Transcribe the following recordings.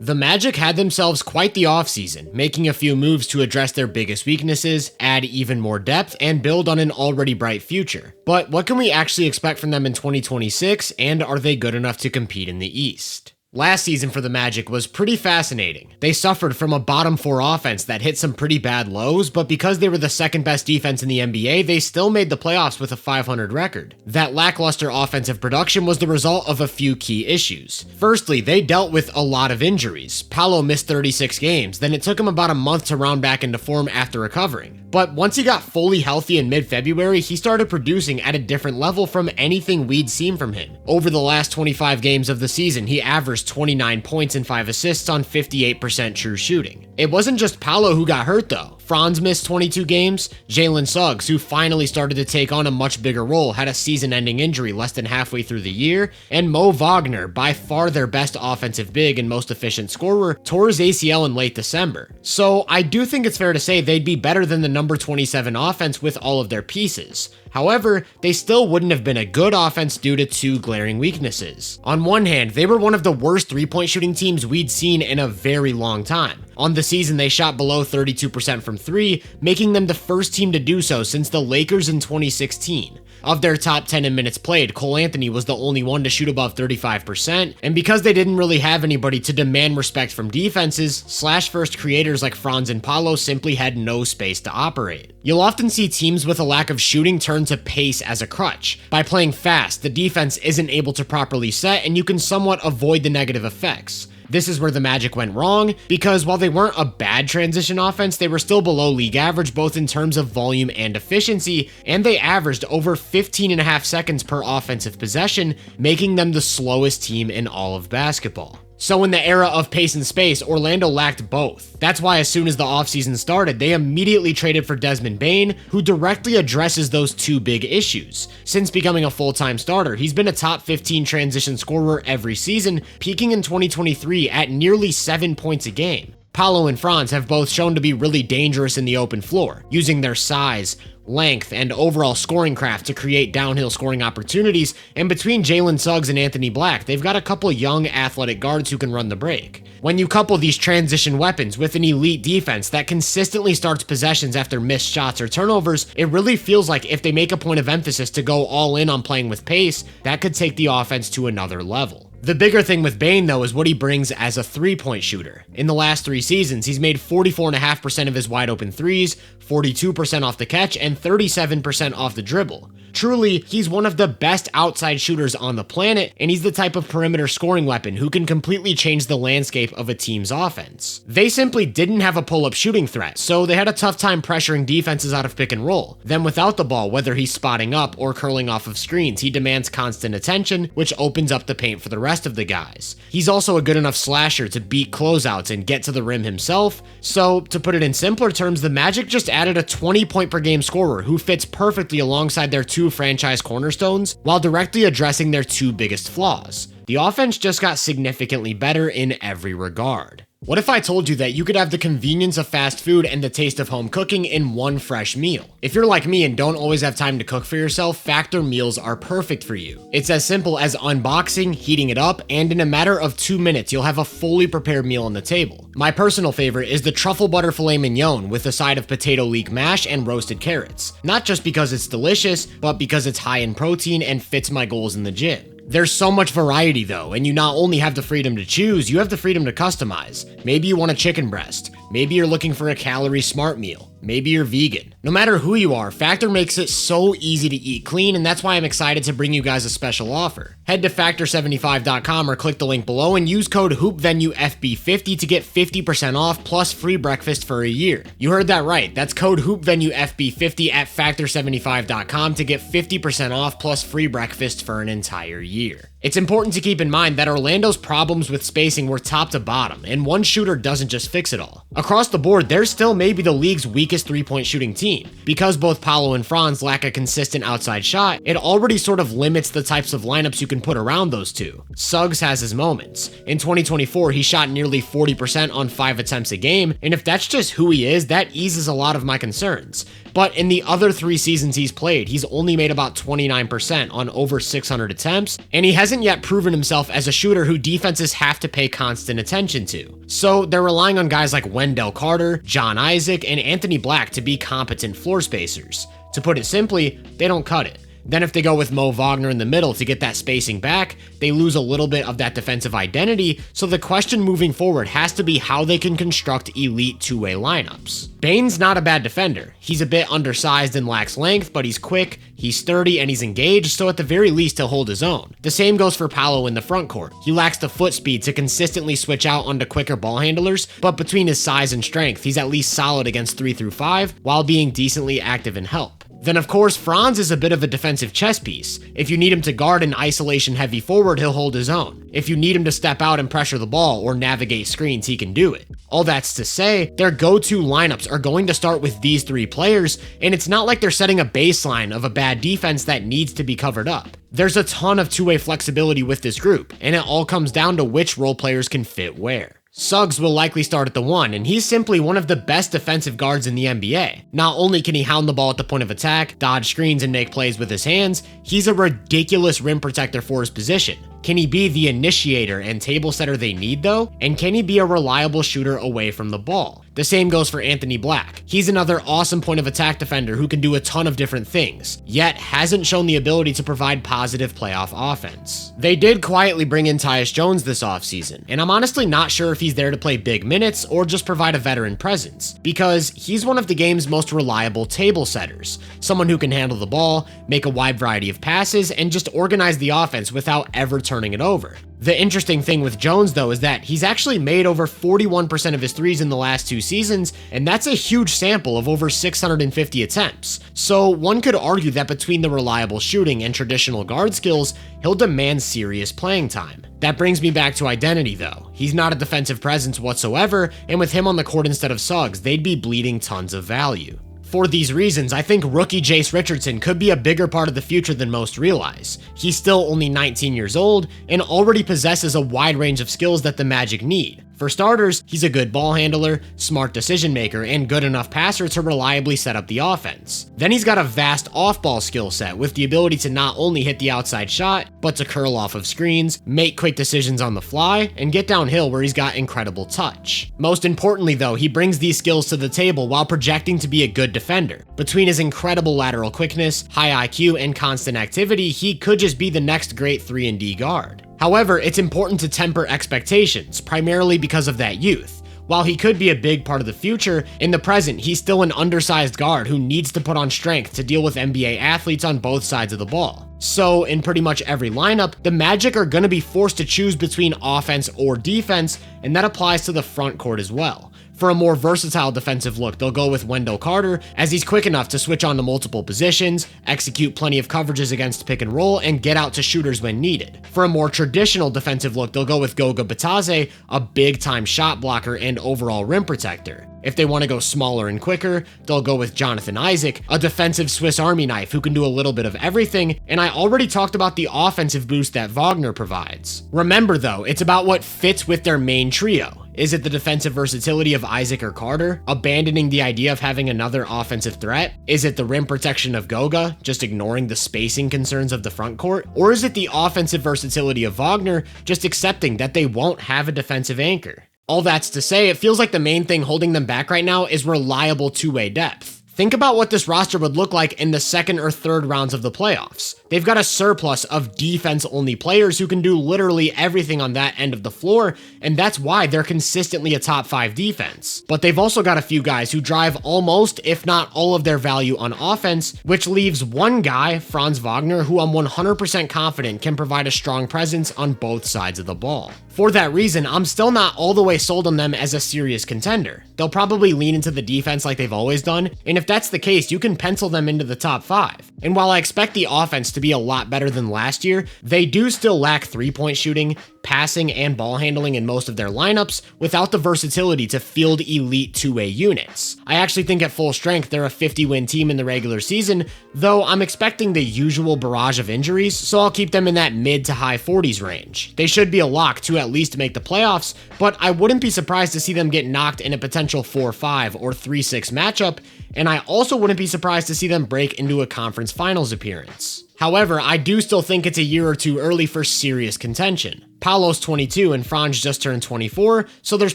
The Magic had themselves quite the offseason, making a few moves to address their biggest weaknesses, add even more depth, and build on an already bright future. But what can we actually expect from them in 2026, and are they good enough to compete in the East? Last season for the Magic was pretty fascinating. They suffered from a bottom 4 offense that hit some pretty bad lows, but because they were the second best defense in the NBA, they still made the playoffs with a 500 record. That lackluster offensive production was the result of a few key issues. Firstly, they dealt with a lot of injuries. Paolo missed 36 games, then it took him about a month to round back into form after recovering. But once he got fully healthy in mid-February, he started producing at a different level from anything we'd seen from him. Over the last 25 games of the season, he averaged 29 points and 5 assists on 58% true shooting. It wasn't just Paolo who got hurt though. Franz missed 22 games. Jalen Suggs, who finally started to take on a much bigger role, had a season-ending injury less than halfway through the year. And Mo Wagner, by far their best offensive big and most efficient scorer, tore his ACL in late December. So I do think it's fair to say they'd be better than the number 27 offense with all of their pieces. However, they still wouldn't have been a good offense due to 2 glaring weaknesses. On one hand, they were one of the worst 3-point shooting teams we'd seen in a very long time. On the season, they shot below 32% from 3, making them the first team to do so since the Lakers in 2016. Of their top 10 in minutes played, Cole Anthony was the only one to shoot above 35%, and because they didn't really have anybody to demand respect from defenses, slash-first creators like Franz and Paolo simply had no space to operate. You'll often see teams with a lack of shooting turn to pace as a crutch. By playing fast, the defense isn't able to properly set, and you can somewhat avoid the negative effects. This is where the Magic went wrong, because while they weren't a bad transition offense, they were still below league average both in terms of volume and efficiency, and they averaged over 15.5 seconds per offensive possession, making them the slowest team in all of basketball. So in the era of pace and space, Orlando lacked both. That's why as soon as the offseason started, they immediately traded for Desmond Bane, who directly addresses those 2 big issues. Since becoming a full-time starter, he's been a top 15 transition scorer every season, peaking in 2023 at nearly 7 points a game. Paolo and Franz have both shown to be really dangerous in the open floor, using their size, length, and overall scoring craft to create downhill scoring opportunities, and between Jalen Suggs and Anthony Black, they've got a couple young athletic guards who can run the break. When you couple these transition weapons with an elite defense that consistently starts possessions after missed shots or turnovers, it really feels like if they make a point of emphasis to go all in on playing with pace, that could take the offense to another level. The bigger thing with Bane, though, is what he brings as a 3-point shooter. In the last 3 seasons, he's made 44.5% of his wide-open threes, 42% off the catch, and 37% off the dribble. Truly, he's one of the best outside shooters on the planet, and he's the type of perimeter scoring weapon who can completely change the landscape of a team's offense. They simply didn't have a pull-up shooting threat, so they had a tough time pressuring defenses out of pick and roll. Then without the ball, whether he's spotting up or curling off of screens, he demands constant attention, which opens up the paint for the rest of the guys. He's also a good enough slasher to beat closeouts and get to the rim himself, so to put it in simpler terms, the Magic just added a 20-point-per-game scorer who fits perfectly alongside their 2 franchise cornerstones while directly addressing their 2 biggest flaws. The offense just got significantly better in every regard. What if I told you that you could have the convenience of fast food and the taste of home cooking in one fresh meal? If you're like me and don't always have time to cook for yourself, Factor meals are perfect for you. It's as simple as unboxing, heating it up, and in a matter of 2 minutes, you'll have a fully prepared meal on the table. My personal favorite is the truffle butter filet mignon with a side of potato leek mash and roasted carrots. Not just because it's delicious, but because it's high in protein and fits my goals in the gym. There's so much variety though, and you not only have the freedom to choose, you have the freedom to customize. Maybe you want a chicken breast. Maybe you're looking for a calorie smart meal. Maybe you're vegan. No matter who you are, Factor makes it so easy to eat clean, and that's why I'm excited to bring you guys a special offer. Head to Factor75.com or click the link below and use code HoopVenueFB50 to get 50% off plus free breakfast for a year. You heard that right. That's code HoopVenueFB50 at Factor75.com to get 50% off plus free breakfast for an entire year. It's important to keep in mind that Orlando's problems with spacing were top to bottom, and one shooter doesn't just fix it all. Across the board, they're still maybe the league's weakest 3-point shooting team. Because both Paolo and Franz lack a consistent outside shot, it already sort of limits the types of lineups you can put around those 2. Suggs has his moments. In 2024, he shot nearly 40% on 5 attempts a game, and if that's just who he is, that eases a lot of my concerns. But in the other 3 seasons he's played, he's only made about 29% on over 600 attempts, and he hasn't hasn't yet proven himself as a shooter who defenses have to pay constant attention to. So they're relying on guys like Wendell Carter, John Isaac, and Anthony Black to be competent floor spacers. To put it simply, they don't cut it. Then if they go with Mo Wagner in the middle to get that spacing back, they lose a little bit of that defensive identity, so the question moving forward has to be how they can construct elite two-way lineups. Bane's not a bad defender. He's a bit undersized and lacks length, but he's quick, he's sturdy, and he's engaged, so at the very least he'll hold his own. The same goes for Paolo in the front court. He lacks the foot speed to consistently switch out onto quicker ball handlers, but between his size and strength, he's at least solid against 3 through 5, while being decently active in help. Then of course, Franz is a bit of a defensive chess piece. If you need him to guard an isolation heavy forward, he'll hold his own. If you need him to step out and pressure the ball or navigate screens, he can do it. All that's to say, their go-to lineups are going to start with these 3 players, and it's not like they're setting a baseline of a bad defense that needs to be covered up. There's a ton of two-way flexibility with this group, and it all comes down to which role players can fit where. Suggs will likely start at the 1, and he's simply one of the best defensive guards in the NBA. Not only can he hound the ball at the point of attack, dodge screens, and make plays with his hands, he's a ridiculous rim protector for his position. Can he be the initiator and table setter they need though? And can he be a reliable shooter away from the ball? The same goes for Anthony Black. He's another awesome point of attack defender who can do a ton of different things, yet hasn't shown the ability to provide positive playoff offense. They did quietly bring in Tyus Jones this offseason, and I'm honestly not sure if he's there to play big minutes or just provide a veteran presence, because he's one of the game's most reliable table setters, someone who can handle the ball, make a wide variety of passes, and just organize the offense without ever turning it over. The interesting thing with Jones though is that he's actually made over 41% of his threes in the last 2 seasons, and that's a huge sample of over 650 attempts. So one could argue that between the reliable shooting and traditional guard skills, he'll demand serious playing time. That brings me back to identity though. He's not a defensive presence whatsoever, and with him on the court instead of Suggs, they'd be bleeding tons of value. For these reasons, I think rookie Jace Richardson could be a bigger part of the future than most realize. He's still only 19 years old and already possesses a wide range of skills that the Magic need. For starters, he's a good ball handler, smart decision maker, and good enough passer to reliably set up the offense. Then he's got a vast off-ball skill set with the ability to not only hit the outside shot, but to curl off of screens, make quick decisions on the fly, and get downhill where he's got incredible touch. Most importantly though, he brings these skills to the table while projecting to be a good defender. Between his incredible lateral quickness, high IQ, and constant activity, he could just be the next great 3-and-D guard. However, it's important to temper expectations, primarily because of that youth. While he could be a big part of the future, in the present, he's still an undersized guard who needs to put on strength to deal with NBA athletes on both sides of the ball. So, in pretty much every lineup, the Magic are going to be forced to choose between offense or defense, and that applies to the front court as well. For a more versatile defensive look, they'll go with Wendell Carter, as he's quick enough to switch on to multiple positions, execute plenty of coverages against pick and roll, and get out to shooters when needed. For a more traditional defensive look, they'll go with Goga Bitadze, a big-time shot blocker and overall rim protector. If they want to go smaller and quicker, they'll go with Jonathan Isaac, a defensive Swiss Army knife who can do a little bit of everything, and I already talked about the offensive boost that Wagner provides. Remember though, it's about what fits with their main trio. Is it the defensive versatility of Isaac or Carter, abandoning the idea of having another offensive threat? Is it the rim protection of Goga, just ignoring the spacing concerns of the front court? Or is it the offensive versatility of Wagner, just accepting that they won't have a defensive anchor? All that's to say, it feels like the main thing holding them back right now is reliable two-way depth. Think about what this roster would look like in the second or third rounds of the playoffs. They've got a surplus of defense-only players who can do literally everything on that end of the floor, and that's why they're consistently a top 5 defense. But they've also got a few guys who drive almost, if not all of their value on offense, which leaves one guy, Franz Wagner, who I'm 100% confident can provide a strong presence on both sides of the ball. For that reason, I'm still not all the way sold on them as a serious contender. They'll probably lean into the defense like they've always done, and if that's the case, you can pencil them into the top 5. And while I expect the offense to be a lot better than last year, they do still lack three-point shooting, passing, and ball handling in most of their lineups without the versatility to field elite two-way units. I actually think at full strength they're a 50-win team in the regular season, though I'm expecting the usual barrage of injuries, so I'll keep them in that mid to high 40s range. They should be a lock to at least make the playoffs, but I wouldn't be surprised to see them get knocked in a potential 4-5 or 3-6 matchup, and I also wouldn't be surprised to see them break into a conference finals appearance. However, I do still think it's a year or two early for serious contention. Paolo's 22 and Franz just turned 24, so there's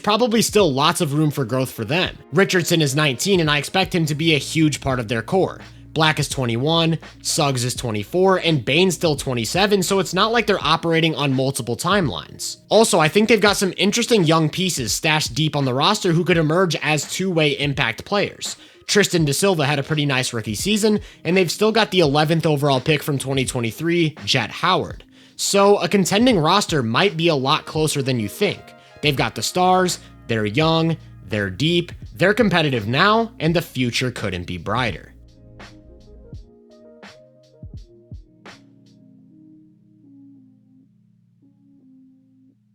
probably still lots of room for growth for them. Richardson is 19 and I expect him to be a huge part of their core. Black is 21, Suggs is 24, and Bane's still 27, so it's not like they're operating on multiple timelines. Also, I think they've got some interesting young pieces stashed deep on the roster who could emerge as two-way impact players. Tristan da Silva had a pretty nice rookie season, and they've still got the 11th overall pick from 2023, Jet Howard. So a contending roster might be a lot closer than you think. They've got the stars, they're young, they're deep, they're competitive now, and the future couldn't be brighter.